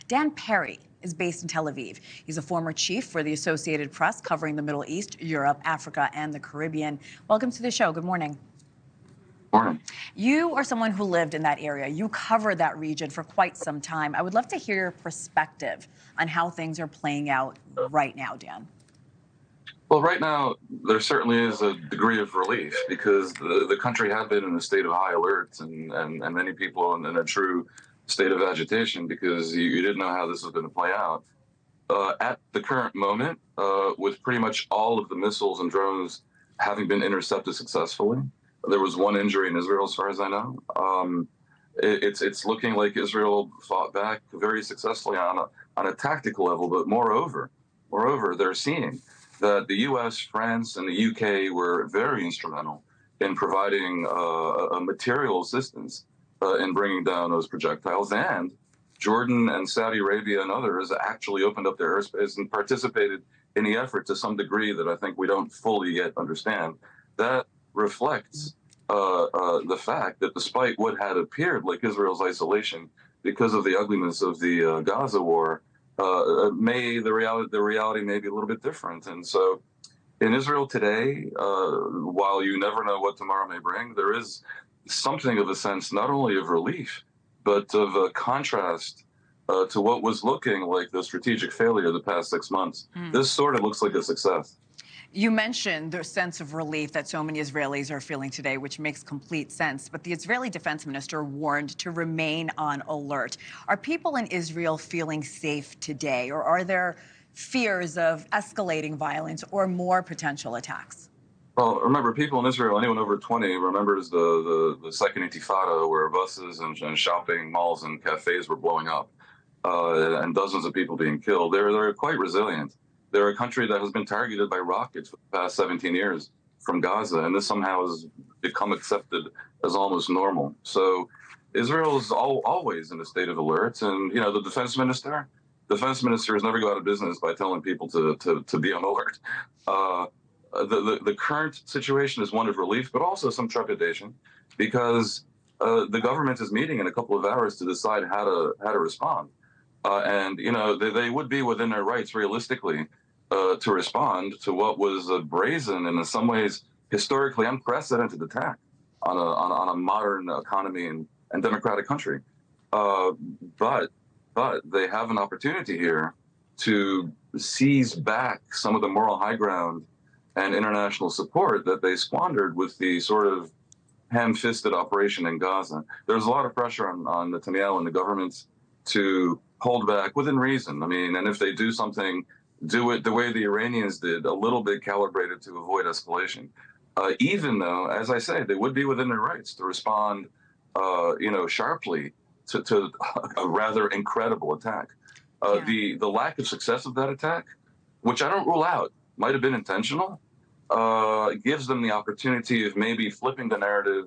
Dan Perry is based in Tel Aviv. He's a former chief for the Associated Press covering the Middle East, Europe, Africa, and the Caribbean. Welcome to the show. Good morning. Morning. You are someone who lived in that area. You covered that region for quite some time. I would love to hear your perspective on how things are playing out right now, Dan. Well, right now, there certainly is a degree of relief because the country had been in a state of high alert and many people in a true state of agitation because you didn't know how this was going to play out. At the current moment, with pretty much all of the missiles and drones having been intercepted successfully, there was one injury in Israel, as far as I know. It's looking like Israel fought back very successfully on a tactical level, but moreover, they're seeing that the U.S., France, and the U.K. were very instrumental in providing a material assistance in bringing down those projectiles, and Jordan and Saudi Arabia and others actually opened up their airspace and participated in the effort to some degree that I think we don't fully yet understand. That reflects the fact that despite what had appeared like Israel's isolation because of the ugliness of the Gaza war, the reality may be a little bit different. And so in Israel today, while you never know what tomorrow may bring, there is something of a sense not only of relief, but of a contrast to what was looking like the strategic failure of the past 6 months. This sort of looks like a success. You mentioned the sense of relief that so many Israelis are feeling today, which makes complete sense. But the Israeli defense minister warned to remain on alert. Are people in Israel feeling safe today, or are there fears of escalating violence or more potential attacks? Well, remember, people in Israel, anyone over 20, remembers the second Intifada, where buses and shopping malls and cafes were blowing up and dozens of people being killed. They're quite resilient. They're a country that has been targeted by rockets for the past 17 years from Gaza, and this somehow has become accepted as almost normal. So Israel is always in a state of alert, and the defense ministers never go out of business by telling people to be on alert. The current situation is one of relief, but also some trepidation, because the government is meeting in a couple of hours to decide how to respond. And they would be within their rights, realistically, to respond to what was a brazen and in some ways historically unprecedented attack on a modern economy and democratic country. But they have an opportunity here to seize back some of the moral high ground and international support that they squandered with the sort of ham-fisted operation in Gaza. There's a lot of pressure on Netanyahu and the government to hold back within reason. I mean, and if they do something, do it the way the Iranians did, a little bit calibrated to avoid escalation. Even though, as I say, they would be within their rights to respond, sharply to a rather incredible attack. The lack of success of that attack, which I don't rule out, might have been intentional, gives them the opportunity of maybe flipping the narrative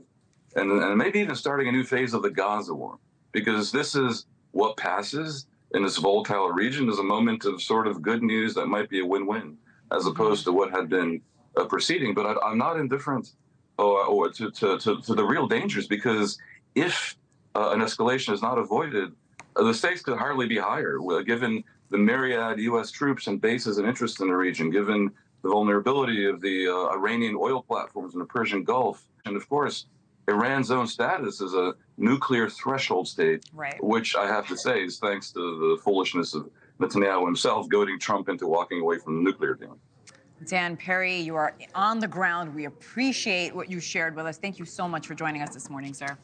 and maybe even starting a new phase of the Gaza war, because this is what passes in this volatile region is a moment of sort of good news that might be a win-win, as opposed to what had been preceding. But I'm not indifferent to the real dangers, because if an escalation is not avoided, the stakes could hardly be higher, given the myriad U.S. troops and bases and interests in the region, given the vulnerability of the Iranian oil platforms in the Persian Gulf, and of course, Iran's own status as a nuclear threshold state, right, which I have to say is thanks to the foolishness of Netanyahu himself goading Trump into walking away from the nuclear deal. Dan Perry, you are on the ground. We appreciate what you shared with us. Thank you so much for joining us this morning, sir.